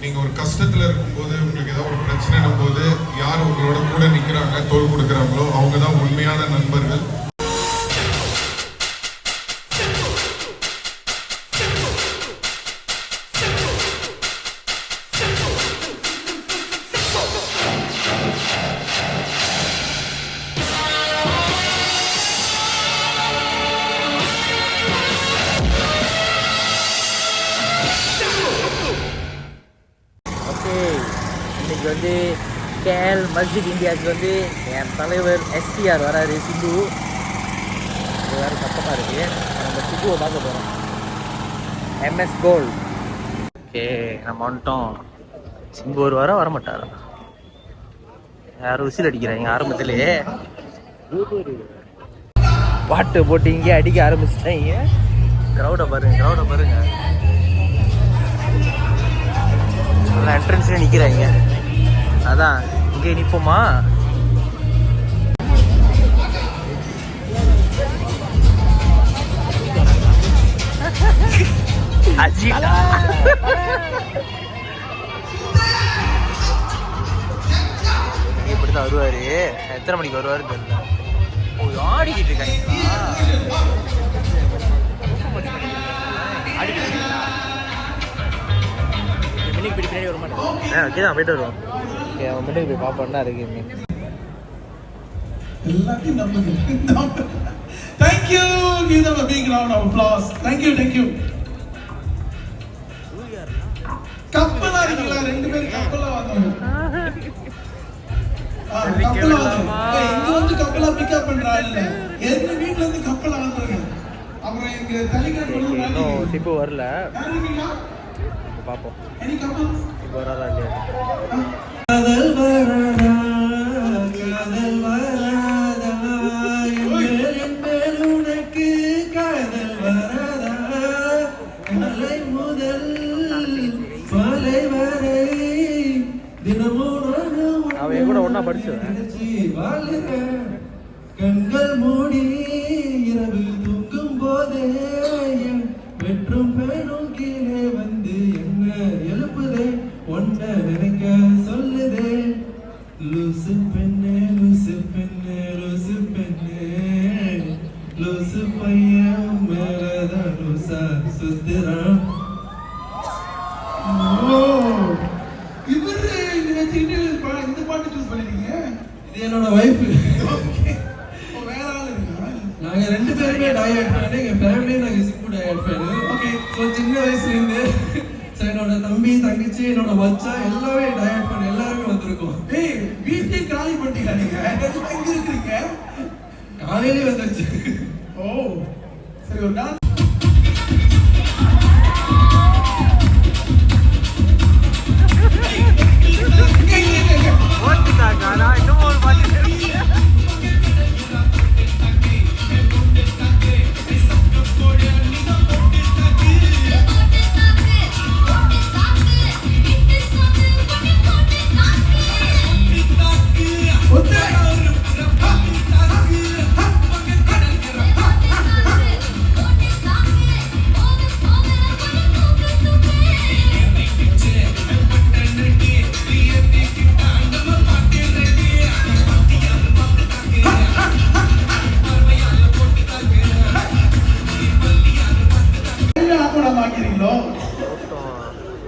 நீங்கள் ஒரு கஷ்டத்தில் இருக்கும்போது, உங்களுக்கு ஏதாவது ஒரு பிரச்சனைனும் போது யார் உங்களோட கூட நிற்கிறாங்க, தோள் கொடுக்குறாங்களோ அவங்க தான் உண்மையான நண்பர்கள். இன்னைக்கு வந்து கேஎல் மஸ்ஜித் இந்தியாவுக்கு வந்து என் தலைவர் எஸ்டிஆர் வராரு. சிம்பு வேறு சத்தமாக இருக்குது. நம்ம சிம்புவை பார்க்க போகிறோம். MS gold. ஓகே, நம்ம வந்துட்டோம். சிம்பு ஒரு வாரம் வரமாட்டாரா? யாரும் விசில் அடிக்கிறாங்க ஆரம்பத்திலேயே. பாட்டு போட்டு இங்கே அடிக்க ஆரம்பிச்சிட்டாங்க. க்ரௌடை பாருங்க. நல்லா என்ட்ரன்ஸ்ல நிக்கிறாங்க. அதான் இங்கே நிப்போமா? இப்படிதான் வருவாரு. எத்தனை மணிக்கு வருவாருன்னு தெரியல. ஆடிக்கிட்டு இருக்காங்களா? மின்னுக்கு பின்னாடி வர மாட்டேன். ஓகே தான், போயிட்டு வருவோம். ஓகே, அவன் மின்னுக்கு போய் பார்ப்போம்னா இருக்கு. எல்லாத்தையும் நம்புங்க. Thank you. Give them a big round of applause. Thank you. கப்பலா இருக்கீங்களா? ரெண்டு பேரும் கப்பலா வந்தாங்க. கப்பலா வந்தாங்க. இங்க வந்து கப்பலா பிக்கப் பண்றாங்க. எங்க வீட்ல இருந்து கப்பலா வந்தாங்க. அப்புறம் இங்க தலிகாட் வந்து இன்னும் சிப்பு வரல. பாப்போம் இப்போ வராதா இல்லையா. காதல் வராதா உனக்கு காதல் வராதா மலை முதல் மலை வரை தினமும் அவன் கூட ஒன்னா படிச்சுவேன். கண்கள் மூடி இரவு தூங்கும் போதே வெற்றும் பேணும் கீழே வந்து என்ன எழுப்புதே, ஒன்ன நினைக்க சொல்லுதே. லூசு பெண்ணே லூசு பையன் மேலதான் லூசா சுத்துறான். இவரு இந்த பாட்டு சூஸ் பண்ணிருக்கீங்க? இது என்னோட வைஃப். வேற ஆள் இருக்கா? நாங்க ரெண்டு பேருமே டயட் பண்ணி எங்க ஃபேமிலியே நாங்க சிம்பு டயட் பண்ணி. ஓகே, ஸோ சின்ன வயசுல இருந்து என்னோட தம்பி தங்கச்சி என்னோட மச்சான் எல்லாமே டயட் பண்ணி எல்லாருமே வந்திருக்கோம். ஏய், வீட்டை காலி பண்ணிட்டீங்களா நீங்க? எங்க இருக்கீங்க? காலையிலே வந்துருச்சு. ஓ சரி, ஒரு நாள்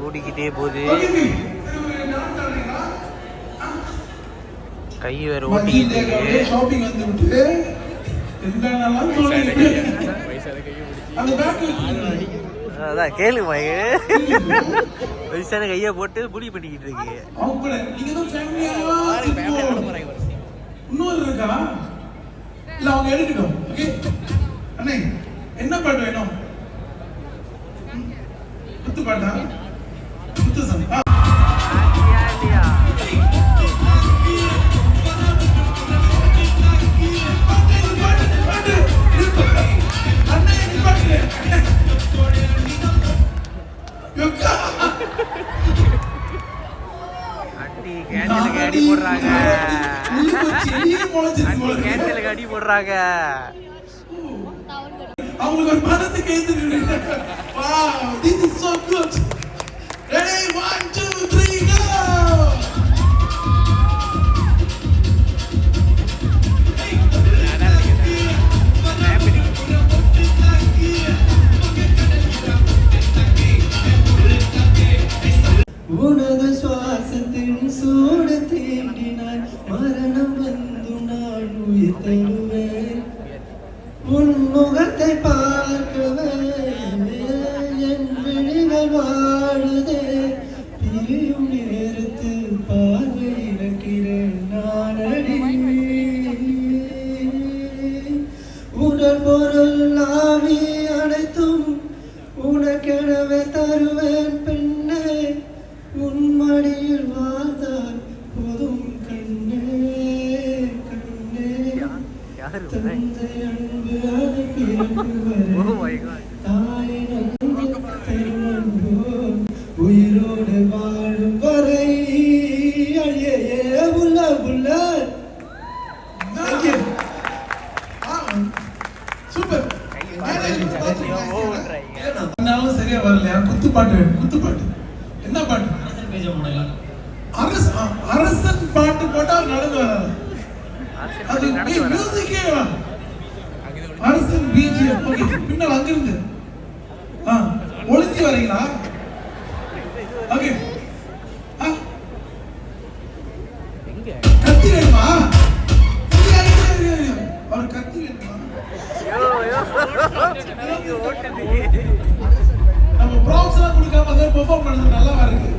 ஓடிக்கிட்டே போகுது. கை வேற ஓட்டிக்கிட்டு ஷாப்பிங் வந்து விட்டு அதான் கேளு மகே. வயசான கையை போட்டு புடி பண்ணிக்கிட்டு இருக்கு. இன்னொரு இருக்கா? இல்ல அவங்க எடுக்கட்டும். ஓகே அண்ணே, என்ன பாட்டு வேணும்? குத்து பாட்டா? குத்து சாமி. அடி போடுறாங்க. அடி போடுறாங்க. அவங்களுக்கு ஒரு பணத்துக்கு எழுந்து. Wow, this is so good. Ready, 1, 2, 3. உனது சுவாசத்தின் சூடு தீண்டினாய் மரணம் வந்து நான் உயிர் தருவேன் உன் முகத்தை பார்க்கவே என் விழிகள் வாழுதே பிரியும் நேரத்தில் பார்வை இழக்கிறேன் நான் அடி உடல் பொருள் ஆவி அனைத்தும் உனக்கெனவே தருவேன் பெண்ணே உன் மடியில் வாழ்ந்தால் போதும் கண்ணே கண்ணே தந்தை அன்பு தாயின் அன்பு தருவன் உயிரோடு வாழும் வரை அழியே புல்ல புல்ல சூப்பர் சரியா வரலையா குத்துப்பாட்டு குத்துப்பாட்டு என்ன பாட்டு அரசன் பாட்டு போட்டா நடந்து வராது அது மியூசிக்கே அரசன் பிஜிஎம் ஓகே பின்னால் அங்கிருந்து ஒளிஞ்சு வரீங்களா ஓகே கத்தி வேணுமா அவர் கத்தி வேணுமா நம்ம ப்ராப்ஸ் எல்லாம் கொடுக்காம அதை பெர்ஃபார்ம் பண்ணது நல்லா இருக்கு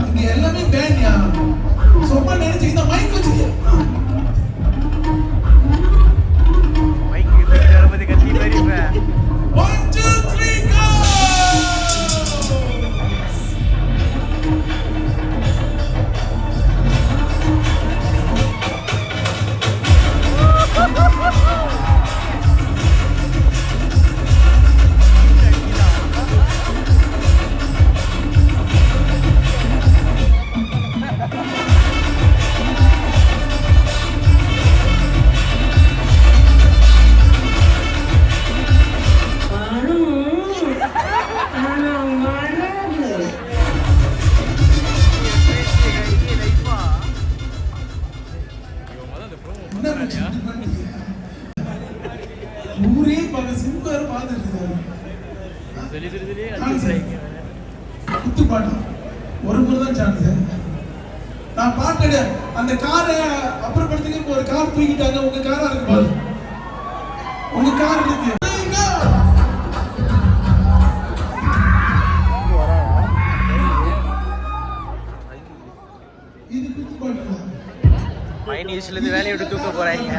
இங்க எல்லாமே பேன்யா சொப்பா நினைச்சு இந்த மைக் வச்சுக்க மைக் இருபது கத்தி வருவேன் 1 2 3 go ஊரே பல சிம்பர் பார்த்துட்டு குத்து பாட்டு ஒரு முறை தான் சான்ஸ் நான் பாட்டு அந்த காரை அப்புறப்படுத்திக்க ஒரு கார் தூக்கிட்டாங்க உங்க காரா இருக்கு பாரு உங்க கார் இருக்கு இது குத்து பாட்டு மைனியூஸ்ல இருந்து வேலையை விட்டு தூக்க போறாங்க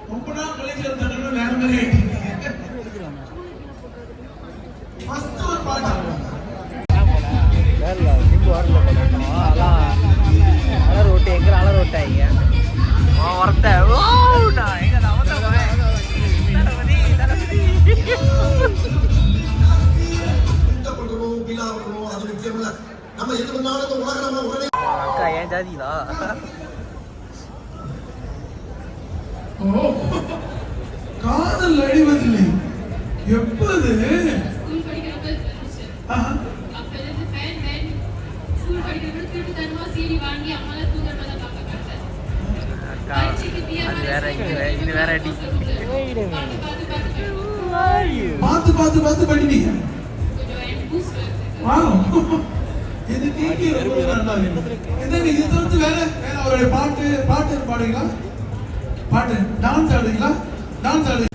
ரொம்ப நாள் கழிச்சு வந்தாங்க வேற மாதிரி ஃபர்ஸ்ட் ஒரு பாட்டு வேறல சிம்பு ஆர்டர் பண்ணோம் அலர் ஓட்டு எங்க அலர் ஓட்டாங்க வரத்த ஓ நான் எங்க நான் தளபதி தளபதி இந்த பண்றோம் பிலா பண்றோம் அது முக்கியம் இல்ல நம்ம எது பண்ணாலும் உலக நம்ம உடனே அக்கா ஏன் ஜாதிடா காதல் அழிவதில்லை எப்போது ஸ்கூல் படிக்கிறப்ப இருந்துச்சு. அப்ப இருந்து ஃபேன் ஸ்கூல் படிக்கிறப்ப திருட்டு தனமா சீடி வாங்கி அம்மால தூங்குறப்ப தான் பார்க்க பார்த்தேன். அக்கா பரீட்சைக்கு பிஆர் அது வேற இது வேற அடி பார்த்து பார்த்து பார்த்து பண்ணிட்டீங்க கொஞ்சம் எனக்கு பூஸ்ட் வருது. வாவ் இது கேக்கி ரொம்ப நல்லா இருக்கு இது வந்து வேற வேற அவருடைய பாட்டு பாடுவீங்களா பாட்டு டான்ஸ் ஆடுவீங்களா டான்ஸ் ஆடு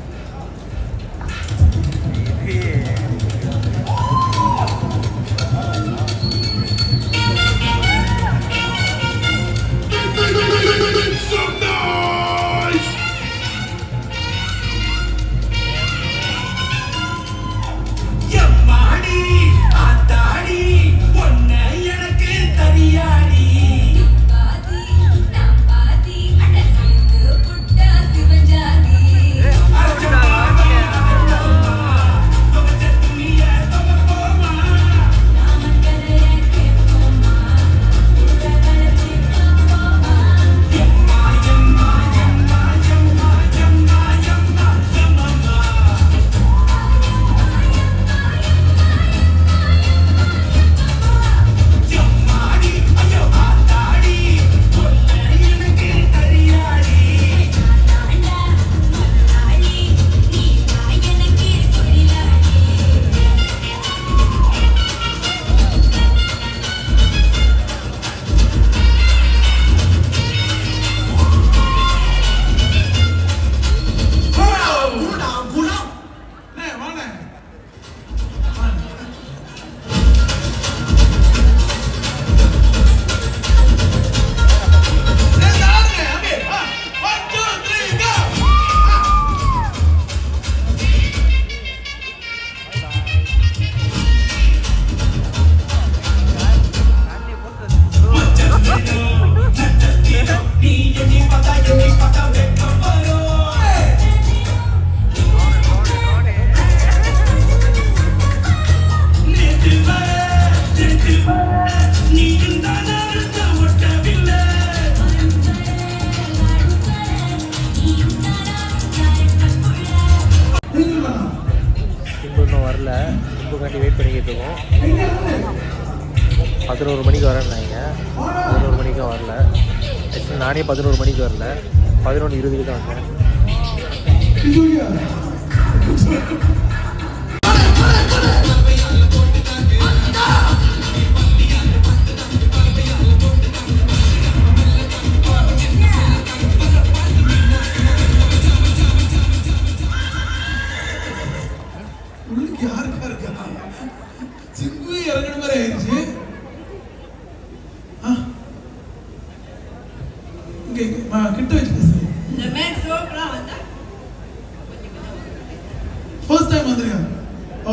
பாதி நான் பாதி அட சேர்ந்து புட்டா சிவஞ்சாதி சிம்புக்காண்டி வெயிட் பண்ணிக்கிட்டு இருக்கோம். 11 மணிக்கு வரேன்னாங்க. 11 மணிக்கும் வரல. ஆக்சுவலி நானே 11 மணிக்கு வரல, 11:20 தான் வந்தேன். உள்ளுக்கு யாருக்கா இருக்கா? சிம்பு இறங்குற மாதிரி ஆயிடுச்சு. இங்க கிட்ட வச்சு பேசு. ஃபர்ஸ்ட் டைம் வந்திருக்காங்க. ஓ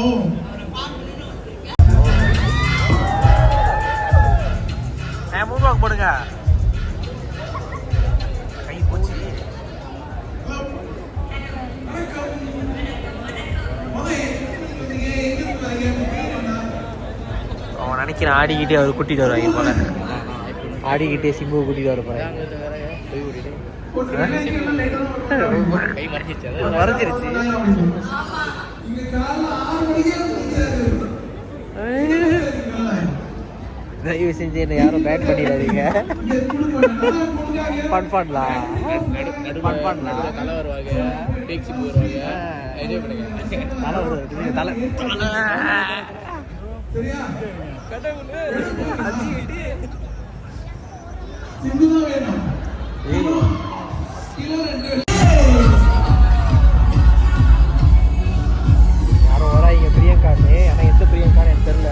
மூவாக்கு போடுங்க. கை போச்சு. அவன் நினைக்கிறேன் ஆடிக்கிட்டே அவர் கூட்டிட்டு வருவாங்க போல. ஆடிக்கிட்டே சிம்புவை கூட்டிட்டு வர போறேன். மறைஞ்சிருச்சு. தயவு செஞ்சு என்ன யாரும் பேட் பண்ணிடாதீங்க. ஃபன் பண்ணலாம். தலை வருவாங்க, டேக்ஸி போடுவாங்க, என்ஜாய் பண்ணுங்க. தலை வருவாங்க, தலை சரியா? சிம்புதான் வேணும். யாரும் வராங்க பிரியங்கான்னு. ஆனால் எந்த பிரியங்கான்னு எனக்கு தெரியல.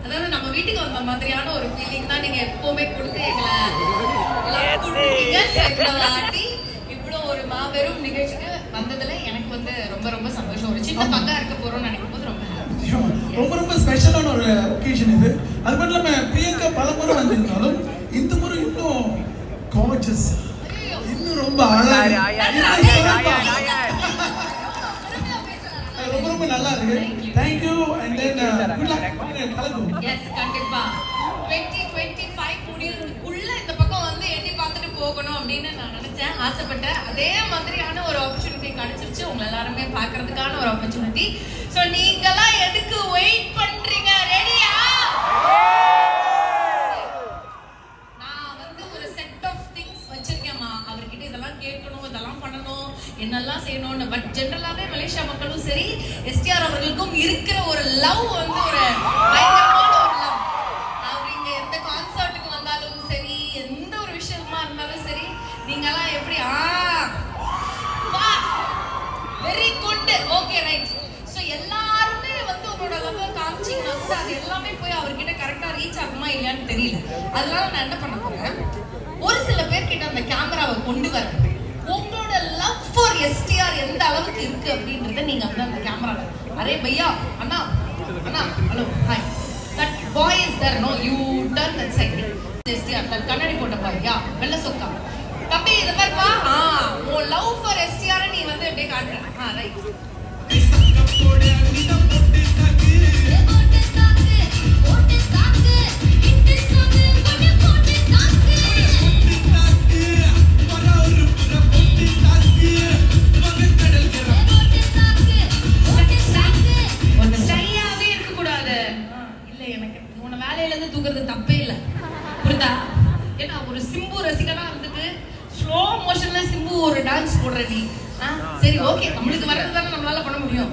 அதாவது நம்ம வீட்டுக்கு வந்த மாதிரியான ஒரு ஃபீலிங் தான் நீங்க எப்பவுமே கொடுத்து எங்களை இவ்வளோ ஒரு மாபெரும் நிகழ்ச்சிக்கு வந்ததுல எனக்கு வந்து ரொம்ப ரொம்ப சந்தோஷம். ஒரு சின்ன பங்கா இருக்க போறோம்னு நினைக்கும் போது ரொம்ப ரொம்ப ஸ்பெஷலான ஒரு ஒகேஷன் இது. அது மட்டும் இல்லாம பிரியங்கா பல முறை வந்திருந்தாலும் இந்த முறை இன்னும் கார்ஜஸ், இன்னும் ரொம்ப அழகா, ரொம்ப ரொம்ப நல்லா இருக்கு. Thank you and then good luck. Yes, கண்டிப்பா 2025 முடியறதுக்குள்ள இந்த பக்கம் வந்து எட்டி பார்த்துட்டு போகணும் அப்படின்னு நான் நினைச்சேன், ஆசைப்பட்டேன். அதே மாதிரியான ஒரு ஆப்பர்ச்சுனிட்டி கிடைச்சிருச்சு உங்க எல்லாருமே பார்க்கிறதுக்கான ஒரு ஆப்பர்ச்சுனிட்டி. ஸோ நீங்களாம் எதுக்கு வெயிட் பண்றீங்க? ரெடியா? நான் வந்து ஒரு செட் ஆஃப் திங்ஸ் வச்சிருக்கேன்மா. அவர்கிட்ட இதெல்லாம் கேட்கணும், இதெல்லாம் பண்ணணும், என்னெல்லாம் செய்யணும்னு. பட் ஜென்ரலாவே மலேசியா மக்களும் சரி, எஸ்டிஆர் அவர்களுக்கும் இருக்கிற ஒரு லவ் வந்து ஒரு பயங்கரமான ஒரு லவ். அவர் இங்க எந்த கான்சர்ட்டுக்கு வந்தாலும் சரி, எந்த ஒரு விஷயமா இருந்தாலும் சரி, நீங்கெல்லாம் எப்படி very good, okay right. So எல்லாருமே வந்து உங்களோட லவ் காமிச்சிங்கன்னா கூட அது எல்லாமே போய் அவர்கிட்ட கரெக்டா ரீச் ஆகுமா இல்லையான்னு தெரியல. அதனால நான் என்ன பண்ண போறேன், ஒரு சில பேர்கிட்ட அந்த கேமராவை கொண்டு வரேன். உங்களோட லவ் ஃபார் எஸ்டிஆர் எந்த அளவுக்கு இருக்கு அப்படின்றத நீங்க வந்து அந்த கேமரால, அரே பையா, அண்ணா அண்ணா, hello, hi, that boy is there, no you turn that side. STR that கண்ணாடி போட்ட பாய்யா, வெள்ள சொக்கா, தம்பி இத பாருப்பா. உன் லவ் ஃபார் எஸ்டிஆர் நீ வந்து அப்படியே காட்டுற. ரைட். தூக்குறது தப்பே இல்லை, புரியுதா? ஏன்னா ஒரு சிம்பு ரசிகனா இருந்துட்டு ஸ்லோ மோஷன்ல சிம்பு ஒரு டான்ஸ் போடுற நீ, சரி ஓகே, நம்மளுக்கு வர்றது தானே நம்மளால பண்ண முடியும்.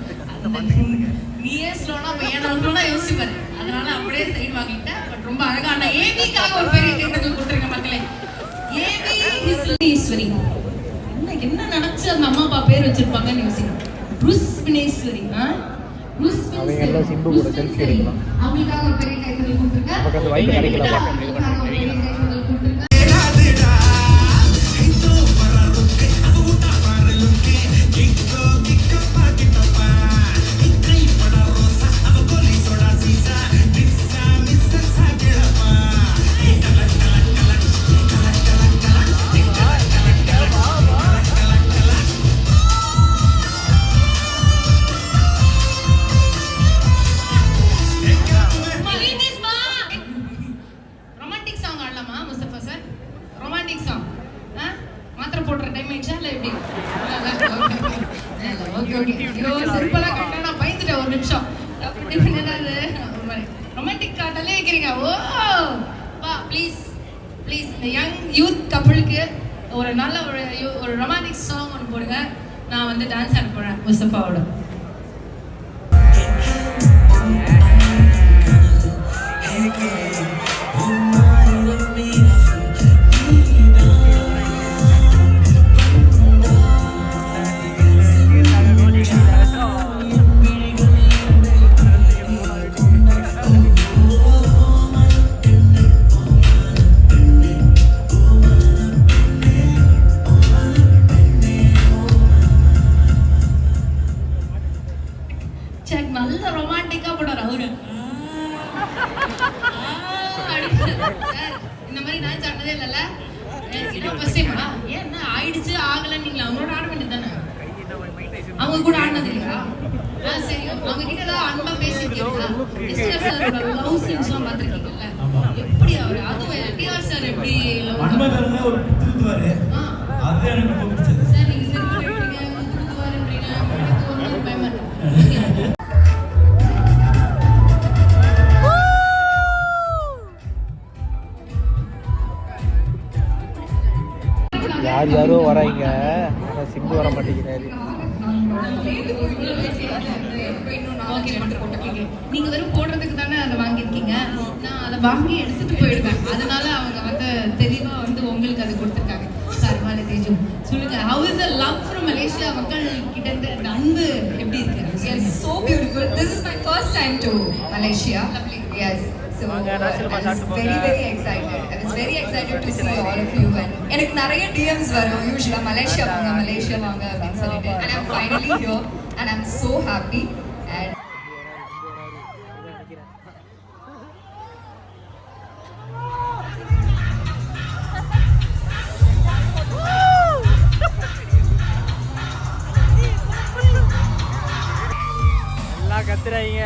நீயே ஸ்லோனா ஏன் நம்புனா யோசிச்சு பாரு. அதனால அப்படியே சைடு வாங்கிட்டேன். பட் ரொம்ப அழகான ஏவிக்காக ஒரு பெரிய கைத்தட்டல் கொடுத்துருங்க மக்களே. ஏவி ஈஸ்வரி. என்ன நினைச்சு அந்த அம்மா அப்பா பேர் வச்சிருப்பாங்கன்னு யோசிக்கணும். ருஸ் வினேஸ்வரி. அவங்க எல்லாம் சிம்பு கூட செல்ஃபி எடுக்கலாம். அவங்களுக்காக ஒரு பெரிய கைத்தட்டல் கொடுத்துருங்க. நமக்கு அந்த வாய்ப்பு கிடைக்கலாம். ரொமான்டிக் காட்டலே வைக்கிறீங்க. ஓ வா ப்ளீஸ் ப்ளீஸ் இந்த யங் யூத் கப்புளுக்கு ஒரு நல்ல ஒரு ரொமான்டிக் சாங் ஒன்று போடுங்க. நான் வந்து டான்ஸ் ஆட போகிறேன் முஸ்தபாவோட. நல்ல ரொமான்டிக்கா போடுறாரு அவரு. இந்த மாதிரி டான்ஸ் ஆடினதே இல்லைல்ல. ஃபர்ஸ்ட் டைமா? ஏன் என்ன ஆயிடுச்சு ஆகலன்னு நீங்களா அவங்களோட ஆட வேண்டியது தானே? அவங்க கூட ஆடினது இல்லையா? சரி, அவங்க கிட்ட ஏதாவது அன்பா பேசிருக்கீங்களா? லவ் சீன்ஸ்லாம் பார்த்துருக்கீங்கல்ல? எப்படி அவரு அதுவும் டிஆர் சார் எப்படி ஒரு திருத்துவாரு. அது எனக்கு ரொம்ப பிடிச்சது. சார் நீங்க சரி பண்ணிட்டீங்க திருத்துவாருன்றீங்க. எனக்கு ஒன்றும் பயமா இருக்கு. யார் யாரோ வராங்க, ஆனால் சிம்பு வர மாட்டேங்கிறாரு. நீங்க வெறும் போடுறதுக்கு தானே அதை வாங்கியிருக்கீங்க. நான் அதை வாங்கி எடுத்துட்டு போயிடுவேன். அதனால அவங்க வந்து தெளிவா வந்து உங்களுக்கு அதை கொடுத்துருக்காங்க. சர்வால தேஜு சொல்லுங்க, how is the love from Malaysia? மக்கள் கிட்ட இருந்து அந்த அன்பு எப்படி இருக்கு? Yes, so beautiful. This is my first time to Malaysia. Lovely. Yes. So I was very excited. I was very excited to see all of you. And எனக்கு நிறைய DMs வரும் usually மலேசியா வாங்க அப்படின்னு சொல்லிட்டு. And I'm finally here and I'm so happy. And எல்லாம் கத்துறாங்க.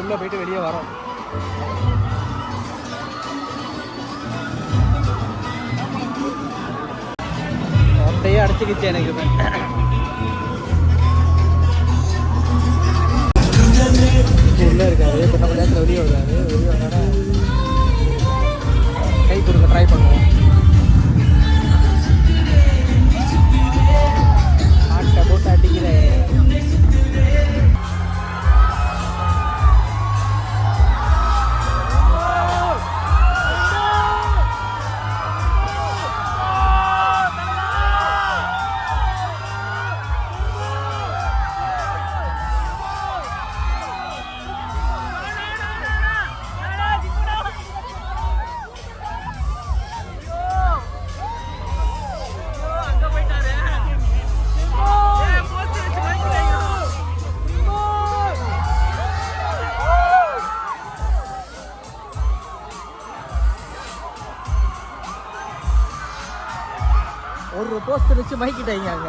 உள்ளே போயிட்டு வெளியே வரோம். ஒன்றையே அடிச்சுக்கிச்சு எனக்கு. உள்ளே இருக்காரு, இப்போ நம்ம நேரத்தில் வெளியே வருவாரு. வெளியே வந்தோடனே கை கொடுக்க ட்ரை பண்ணுவோம். ஆட்டை போட்டு அடிக்கிறேன். ஒரு போஸ்டர் வச்சு மைக்கிட்டாங்க அங்க.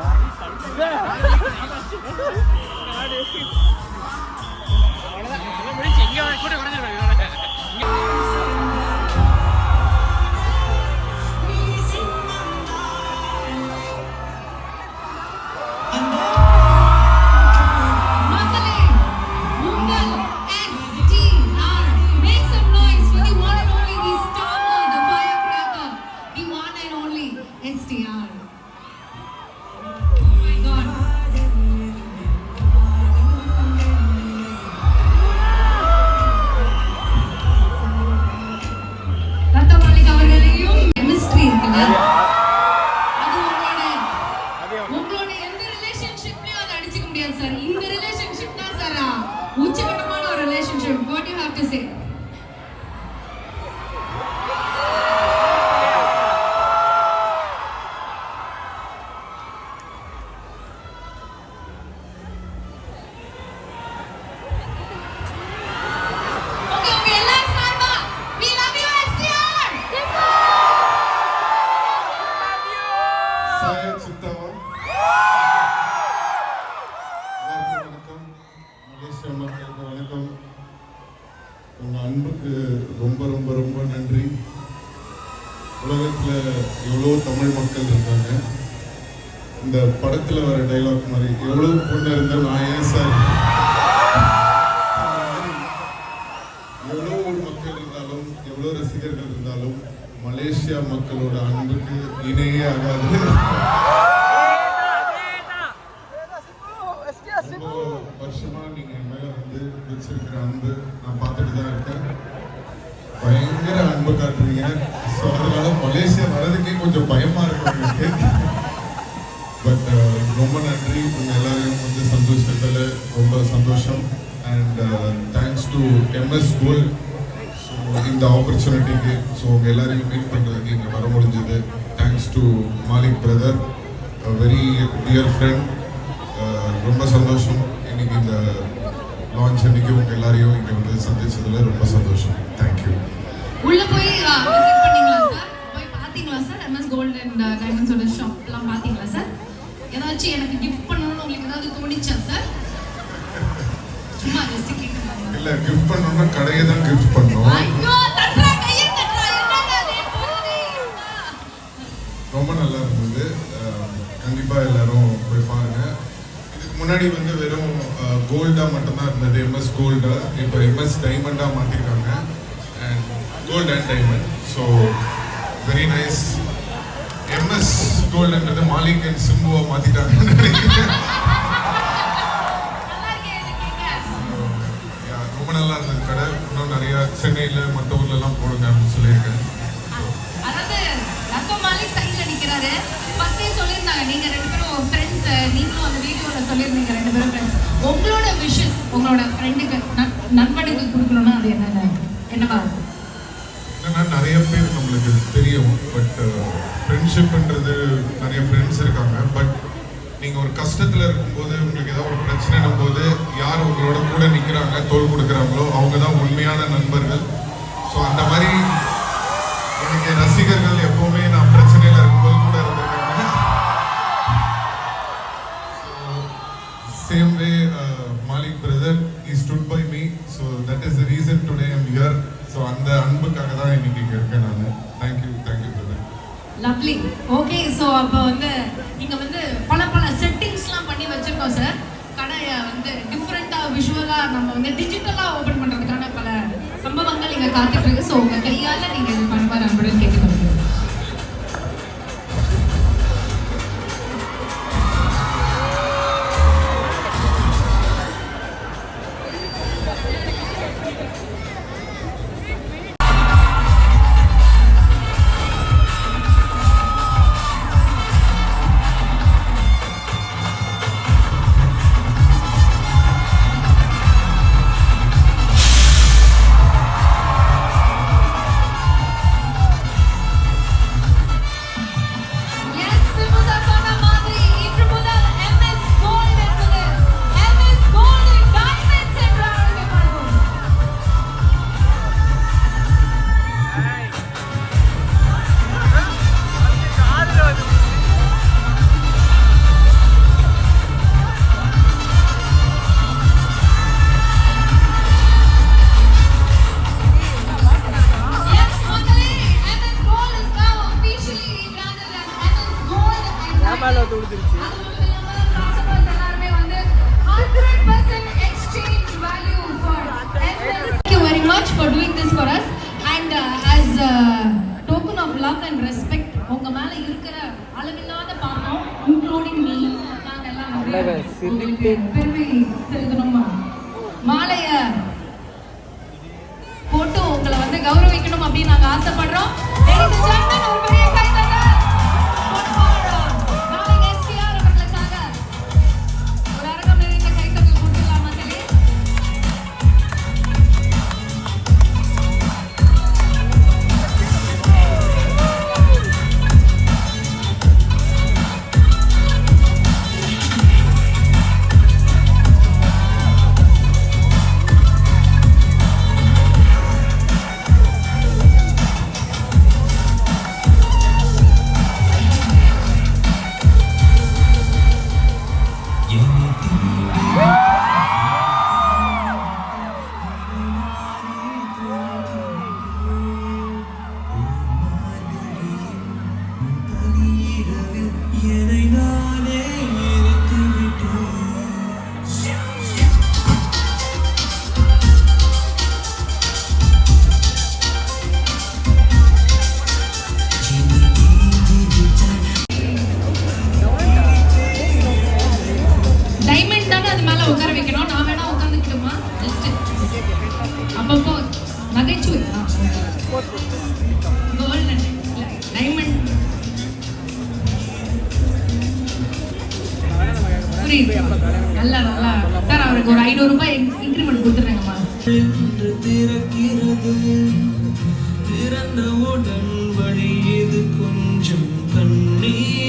உச்சகட்டமான ஒரு relationship. What do you have to say? Okay, let's start. We love you, STR. சாயா சித்தாவா வணக்கம். மலேசியா மக்களுக்கு வணக்கம். உங்கள் அன்புக்கு ரொம்ப ரொம்ப ரொம்ப நன்றி. உலகத்தில் எவ்வளோ தமிழ் மக்கள் இருக்காங்க. இந்த படத்தில் வர டைலாக் மாதிரி எவ்வளோ பொண்ணு இருந்தால் நான் ஏன் சார், எவ்வளோ ஊர் மக்கள் இருந்தாலும் எவ்வளோ ரசிகர்கள் இருந்தாலும் மலேசியா மக்களோட அன்புக்கு இணையே ஆகாது. ரொம்ப வருஷமா நீங்க என் மேல வந்து வச்சிருக்கிற அன்பு நான் பார்த்துட்டு தான் இருக்கேன். பயங்கர அன்பு காட்டுறீங்க. ஸோ அதனால மலேசியா வர்றதுக்கே கொஞ்சம் பயமா இருக்கு எனக்கு. பட் ரொம்ப நன்றி. உங்க எல்லாரையும் வந்து சந்தோஷத்துல ரொம்ப சந்தோஷம். And thanks to MS Gold இந்த ஆப்பர்ச்சுனிட்டிக்கு. ஸோ உங்கள் எல்லாரையும் மீட் பண்ணுறதுக்கு இங்கே வர முடிஞ்சது. Thanks to Malik brother, very dear friend. ரொம்ப சந்தோஷம். இன்னைக்கு இந்த லான்ச் அன்னைக்கு உங்கள் எல்லாரையும் இங்கே வந்து சந்திச்சதுல ரொம்ப சந்தோஷம். தேங்க்யூ. உள்ள போய் விசிட் பண்ணீங்களா சார்? போய் பார்த்தீங்களா sir? MS Gold and Diamonds ஓட ஷாப்லாம் பார்த்தீங்களா சார்? ஏதாச்சும் எனக்கு கிஃப்ட் பண்ணணும்னு உங்களுக்கு ஏதாவது தோணிச்சா சார்? சும்மா ஜஸ்ட் கேட்கலாம். இல்லை, கிஃப்ட் பண்ணணும்னா கடையை தான் கிஃப்ட் பண்ணோம். ஐயோ தட்றா கையை தட்றா என்னங்க நீ புரியுது. ரொம்ப நல்லா இருந்தது. கண்டிப்பாக எல்லாரும் போய் பாருங்க. இதுக்கு முன்னாடி வந்து வெறும் கோல்டாக மட்டும்தான் இருந்தது, MS Gold. இப்போ MS டைமண்டாக மாற்றிருக்காங்க. And gold and diamond. So very nice. MS Goldன்றது மாலிக் அண்ட் சிம்புவை மாற்றிட்டாங்கன்னு நினைக்கிறேன். ரொம்ப நல்லா இருந்தது கடை. இன்னும் நிறைய சென்னையில் மற்ற ஊர்லலாம் போடுங்க அப்படின்னு சொல்லியிருக்கேன். அதாவது ரத்தம் மாலிக் சைடுல நிக்கிறாரு. ஃபர்ஸ்டே சொல்லிருந்தாங்க நீங்க ரெண்டு பேரும் ஃப்ரெண்ட்ஸ். நீங்களும் அந்த வீடியோல சொல்லிருந்தீங்க ரெண்டு பேரும் ஃப்ரெண்ட்ஸ். உங்களோட விஷஸ் உங்களோட ஃப்ரெண்டுக்கு நண்பனுக்கு கொடுக்கணும்னா அது என்னவா இருக்கும்? என்னன்னா நிறைய பேர் நம்மளுக்கு தெரியும். பட் ஃப்ரெண்ட்ஷிப்ன்றது நிறைய ஃப்ரெண்ட்ஸ் இருக்காங்க. பட் நீங்கள் ஒரு கஷ்டத்தில் இருக்கும்போது, உங்களுக்கு ஏதாவது ஒரு பிரச்சனைனும் போது யார் உங்களோட கூட நிற்கிறாங்க, தோள் கொடுக்குறாங்களோ அவங்க தான் உண்மையான நண்பர்கள். ஸோ அந்த மாதிரி எனக்கு ரசிகர்கள் எப்போவுமே நான் பிரச்சனையில் இருக்கும்போது கூட இருந்திருக்காங்க. Same way Malik brother, he stood by me. So that is lovely. Okay, so அப்போ வந்து இங்கே வந்து பல பல செட்டிங்ஸ்லாம் பண்ணி வச்சுருக்கோம் சார். கடையை வந்து டிஃப்ரெண்ட்டாக விஷுவலாக நம்ம வந்து டிஜிட்டலாக ஓப்பன் பண்ணுறதுக்கான பல சம்பவங்கள் இங்கே காத்துட்ருக்கு. ஸோ உங்கள் கையால் நீங்கள் இது பண்ணுவார் அப்படின்னு கேட்டுக்கொள்கிறேன். For doing this for us and as a token of love and respect உங்க மேல இருக்கிற அளவில்லாத பாசம் including me நாங்க எல்லாம் பெருமை செலுத்தணுமா மாலைய போட்டு உங்களை வந்து கௌரவிக்கணும் அப்படின்னு நாங்க ஆசைப்படுறோம். Ladies and gentlemen, ஒரு பெரிய கை தட்டல் நாளைக்கு SPR அவர்களுக்காக ஒரு அரங்கம் நிறைந்த கை தட்டல் கொடுக்கலாமா சொல்லி. உட்கார வைக்கணும். நான் வேணா உட்காந்துக்கிட்டுமா ஜஸ்ட் அப்பப்போ நகைச்சுவை கோல்டு டைமண்ட் புரியுது. நல்லா நல்லா சார் அவருக்கு ஒரு 500 ரூபாய் இன்க்ரிமெண்ட் கொடுத்துருங்கம்மா. திறந்த உடல் வழியது கொஞ்சம் கண்ணீர்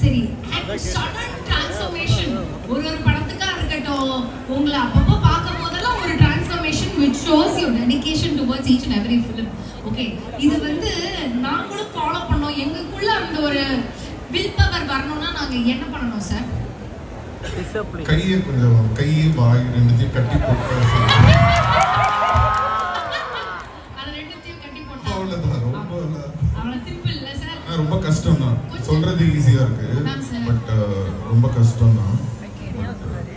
சரி, sudden transformation ஒரு படத்துக்கா இருக்கட்டும் உங்களை அப்பப்போ பார்க்கும் போதெல்லாம் ஒரு transformation which shows your dedication towards each and every film. Okay, இது வந்து நாங்களும் ஃபாலோ பண்ணோம். எங்களுக்குள்ள அந்த ஒரு வில் பவர் வரணும்னா நாங்க என்ன பண்ணணும் சார்? கையை கொஞ்சம் கை வாய் ரெண்டுத்தையும் கட்டி போட்டு அது ரெண்டுத்தையும் கட்டி போட்டா அவ்வளவுதான். அவ்வளவு சிம்பிள் இல்ல சார்? ரொம்ப கஷ்டம் தான். சொல்றது ஈஸியா இருக்கு, பட் ரொம்ப கஷ்டம் தான்.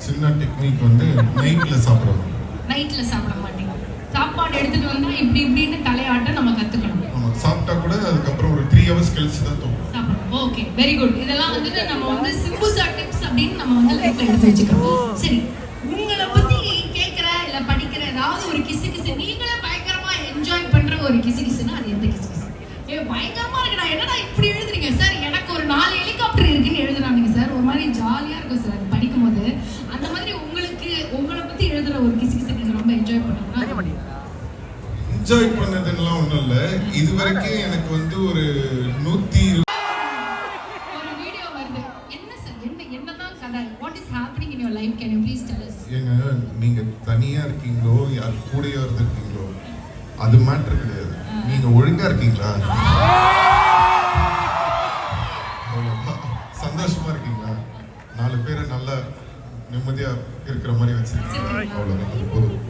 சின்ன டெக்னிக் வந்து நைட்ல சாப்பிடணும். நைட்ல சாப்பிட மாட்டீங்க. சாப்பாடு எடுத்துட்டு வந்தா இப்படி இப்படின்னு தலையாட்ட நம்ம கத்துக்கணும். ஆமா, சாப்பிட்டா கூட அதுக்கப்புறம் ஒரு 3 hours கழிச்சு தான் தூங்கணும். Okay, very good. இதெல்லாம் வந்துட்டு நம்ம வந்து சிம்புசா டிப்ஸ் அப்படின்னு நம்ம வந்து லைஃப்ல எடுத்து வச்சுக்கிறோம். சரி, உங்களை பத்தி கேட்கிற இல்ல படிக்கிற ஏதாவது ஒரு கிசு கிசு நீங்களே பயங்கரமா என்ஜாய் பண்ற ஒரு கிசு கிசுன்னா அது எந்த கிசு கிசு? பயங்கரமா இருக்குடா, என்னடா இப்படி எழுதுறீங்க சார்? எனக்கு ஒரு 4 ஹெலிகாப்டர் இருக்குன்னு எழுதுறாங்க சார். ஒரு மாதிரி ஜாலியா இருக்கும் சார் படிக்கும் போது. அந்த மாதிரி உங்களுக்கு உங்களை பத்தி எழுதுற ஒரு கிசு கிசு நீங்க ரொம்ப என்ஜாய் பண்ணுவீங்க? என்ஜாய் பண்ணதுலாம் ஒண்ணும் இல்ல. இது வரைக்கும் எனக்கு வந்து ஒரு 120 ஒரு வீடியோ வருது. என்ன சார் என்னதான் கதை? What is happening in your life? Can you please tell us? ஏங்க, நீங்க தனியா இருக்கீங்களோ யார் கூடயோ இருக்கீங்களோ அது மேட்டர் கிடையாது. நீங்க ஒழுங்கா இருக்கீங்களா, சந்தோஷமா இருக்கீங்களா, 4 பேரை நல்லா நிம்மதியா இருக்கிற மாதிரி வச்சிருக்கீங்க, அவ்வளவுதான் போதும்.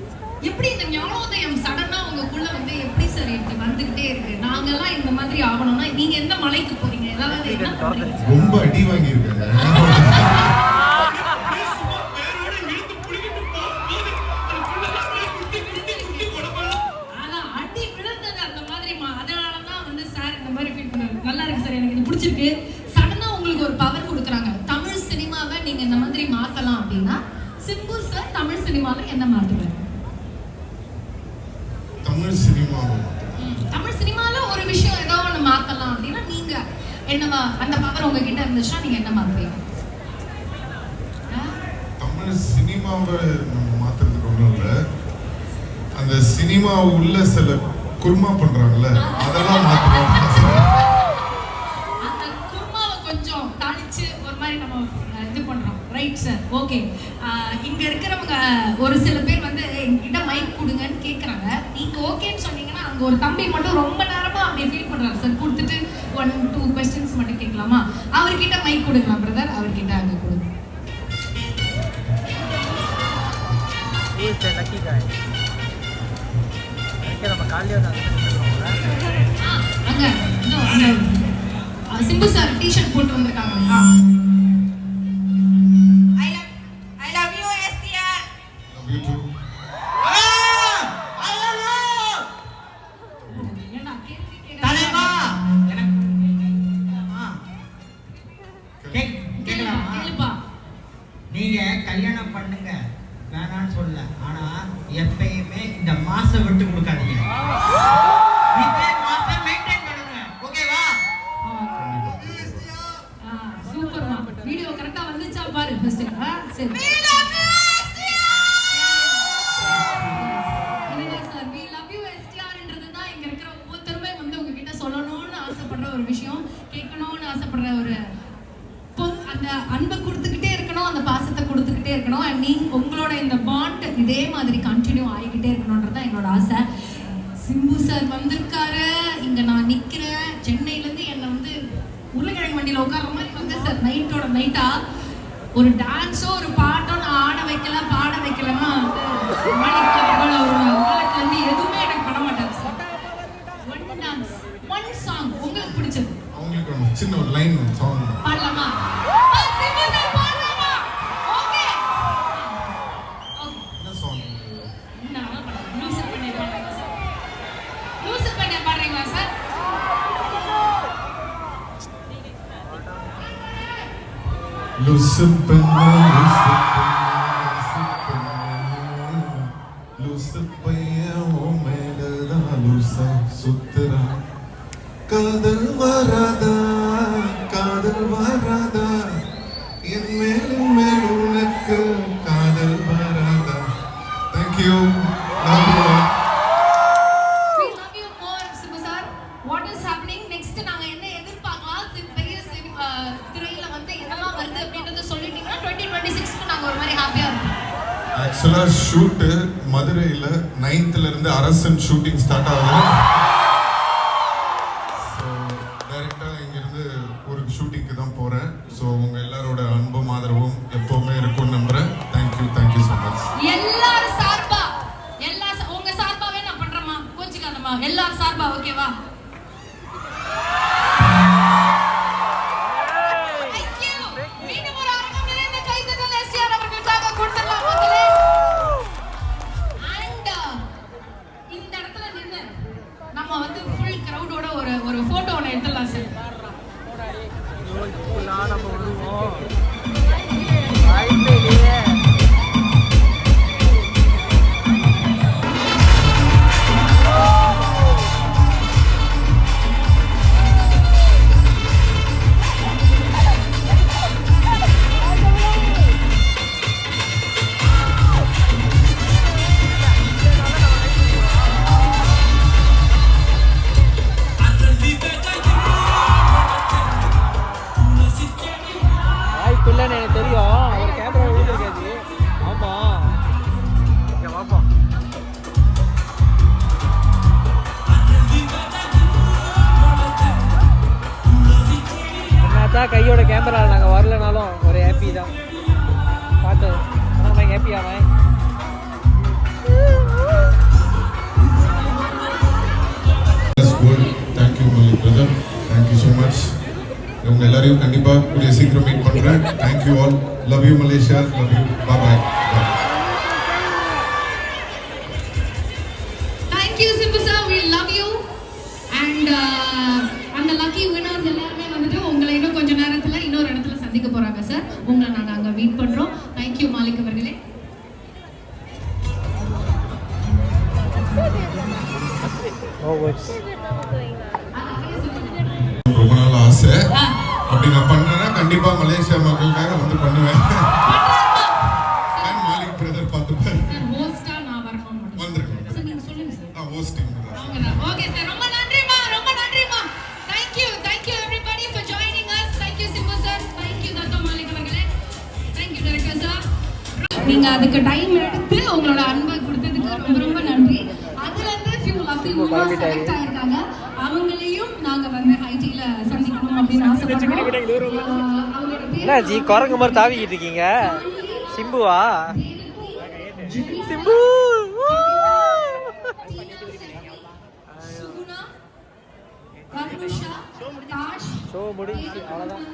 எப்படி இந்த ஞானோதயம் சடனா உங்களுக்குள்ள வந்து எப்படி சார் இப்படி வந்துகிட்டே இருக்கு? நாங்கெல்லாம் இந்த மாதிரி ஆகணும்னா நீங்க எந்த மலைக்கு போறீங்க? ஏதாவது என்ன பண்றீங்க? ரொம்ப அடி வாங்கி இருக்காங்க. அடி விழுந்தது அந்த மாதிரிமா, அதனாலதான் வந்து சார் இந்த மாதிரி ஃபீல் பண்ணாரு. நல்லா இருக்கு சார், எனக்கு இது பிடிச்சிருக்கு. சடனா உங்களுக்கு ஒரு பவர் கொடுக்குறாங்க. தமிழ் சினிமாவை நீங்க இந்த மாதிரி மாத்தலாம் அப்படின்னா சிம்பு சார் தமிழ் சினிமாவை என்ன மாத்துவாரு? தமிழ் சினிமால ஒரு விஷயம் ஏதோ ஒண்ணு மாத்தலாம் அப்படின்னா நீங்க என்னவா அந்த பவர் உங்ககிட்ட இருந்துச்சுன்னா நீங்க என்ன மாத்துவீங்க? தமிழ் சினிமாவை நம்ம மாத்துறதுக்கு ஒண்ணும் இல்ல. அந்த சினிமா உள்ள சில குருமா பண்றாங்கல்ல, அதெல்லாம் மாத்தலாம். அந்த குருமாவை கொஞ்சம் தாளிச்சு ஒரு மாதிரி நம்ம இது பண்றோம். Right sir, okay. இங்க இருக்கிறவங்க ஒரு சில பேர் வந்து என்கிட்ட மைக் கொடுங்கன்னு கேக்குறாங்க. நீங்க ஓகேன்னு சொன்னீங்கன்னா அங்க ஒரு தம்பி மட்டும் ரொம்ப நேரமா அப்படி ஃபீல் பண்றாரு சார். கொடுத்துட்டு 1-2 क्वेश्चंस மட்டும் கேட்கலாமா? அவர்கிட்ட மைக் கொடுக்கலாம் பிரதர், அவர்கிட்ட அங்க கொடுங்க. லக்கி காய் நம்ம காலையில அங்க சிம்பு சார் டி-ஷர்ட் போட்டு வந்திருக்காங்க. I love you STR. Love you too. ஏன்னா கேள்வி தலைவா கேளுப்பா. நீங்க கல்யாணம் பண்ணுங்க வேணான்னு சொல்ல, ஆனா எப்பயுமே இந்த மாசம் விட்டு கொடுக்காதீங்க. இதே மாசம் மெயின்டைன் பண்ணுங்க, ஓகேவா? சூப்பர்மா. வீடியோ கரெக்ட்டா வந்துச்சா பாரு ஃபர்ஸ்ட். சரி. Sir we love you STR ன்றது தான் இங்க இருக்கிற ஒவ்வொருத்தருமே வந்து உங்ககிட்ட சொல்லணும்னு ஆசைப்படுற ஒரு விஷயம், கேட்கணும்னு ஆசைப்படுற ஒரு அந்த அன்பை கொடுத்துக்கிட்டே இருக்கணும், அந்த பாசத்தை கொடுத்துக்கிட்டே இருக்கணும். அண்ட் நீங்க உங்களோட இந்த பாண்ட் இதே மாதிரி கண்டினியூ ஆகிக்கிட்டே இருக்கணும்ன்றது தான் என்னோட ஆசை. சிம்பு சார் வந்திருக்காரு, இங்க நான் நிக்கிறேன். சென்னையில இருந்து என்னை வந்து உருளைக்கிழங்கு வண்டியில உட்கார்ற மாதிரி வந்து சார் நைட்டோட நைட்டா ஒரு டான்ஸோ ஒரு பாட்டோ நான் ஆட வைக்கல பாட வைக்கலன்னா வந்து மாணிக்கவர்கள் ஒரு உலகத்துல இருந்து எதுவுமே எனக்கு பண்ண மாட்டாரு sir. One dance, one song உங்களுக்கு பிடிச்சது. அவங்களுக்கு ஒரு சின்ன ஒரு லைன் சாங் பாடலாமா? சிம்பு சார் பாடலாமா? Okay okay. என்ன சாங்? என்ன பாடுறீங்க? லூசு பண்ணி பாடுறீங்க சார். லூசு பண்ணி பாடுறீங்களா சார்? லூசு பண்ண லூசு பையன் ஓ மேலதான் லூசா சுத்துறா. காதல் வராதா காதல் வராதா என் மேலும் மேலும் உனக்கு காதல் வராதா. Thank you. We love you more, Simbu sir. What is happening next? நாங்க என்ன எதிர்பார்க்கலாம்? பெரிய திரையில வந்து என்னெல்லாம் வருது அப்படின்றத சொல்லிட்டீங்கன்னா 2026க்கு நாங்க ஒரு மாதிரி ஹாப்பியா இருப்போம். ஆக்சுவலா ஷூட் மதுரையில 9th இருந்து அரசன் ஷூட்டிங் ஸ்டார்ட் ஆகுது. ஸோ டைரக்டா இங்கிருந்து ஒரு ஷூட்டிங்க்கு தான் போறேன். ஸோ உங்க எல்லாரோட அன்பும் ஆதரவும் எப்பவுமே இருக்கும்னு நம்புறேன். Thank you so much. எல்லாரும் சார்பா உங்க சார்பாவே நான் பண்றேமா, கோச்சிக்காதம்மா. எல்லாரும் சார்பா ஓகேவா? மீண்டும் ஒரு அரங்கம் நிறைந்த கைதட்டல் எஸ்ஆர் அவர்களுக்காக கொடுத்துடலாம் மக்களே. அண்ட் இந்த இடத்துல நின்று நம்ம வந்து ஃபுல் கிரவுடோட ஒரு போட்டோ ஒன்று எடுத்துடலாம் சார். நம்ம விடுவோம் வாய்ப்பே இல்லையே. என்னதான் கையோட கேமராவில் நாங்கள் வரலனாலும் ஒரு ஹாப்பி தான் பார்த்து ஆனால் ஹாப்பி ஆவேன். Thank you brother, thank you so much. உங்க எல்லாரையும் கண்டிப்பா கூடிய சீக்கிரம் மீட் பண்றேன். Thank you all. Love you Malaysia. Love you. Bye. Thank you Simbu sir, we love you. And அந்த lucky winners எல்லாரும் வந்துட்டு உங்களை இன்னும் கொஞ்ச நேரத்துல இன்னொரு இடத்துல சந்திக்க போறாங்க சார். உங்களை நாங்க அங்க மீட் பண்றோம். Thank you மாலிக் அவர்களே. ரொம்ப நாள் ஆசை. அப்படி நான் பண்ணேன்னா கண்டிப்பா மலேசியா மக்களுக்காக வந்து பண்ணுவேன். மாலிக் பிரதர் பார்த்துப்பாரு. சார் ஹோஸ்டா நான் வரணும் வந்திருக்கேன். சார் நீங்க சொல்லுங்க சார். ஹோஸ்டிங். ஓகே சார், ரொம்ப நன்றிமா, ரொம்ப நன்றிமா. Thank you everybody for joining us. Thank you Simbu sir, thank you தத்தோ மாலிக் அவர்களே, thank you director sir. நீங்க அதுக்கு டைம் எடுத்து உங்களோட அன்பை கொடுத்ததுக்கு ரொம்ப ரொம்ப நன்றி. அதுல இருந்து few lucky winners select ஆயிருக்காங்க. அவங்களையும் நாங்க வந்து ஐடில சந்திக்கணும் அப்படின்னு ஆசைப்படுறோம். அவங்களோட பேர் என்ன ஜி குரங்கு மாதிரி தாவிக்கிட்டு இருக்கீங்க? சிம்புவா? சிம்பு சுகுணா, வர்ணுஷா, தாஷ், ஷோ முடிஞ்சு அவ்வளோதான்.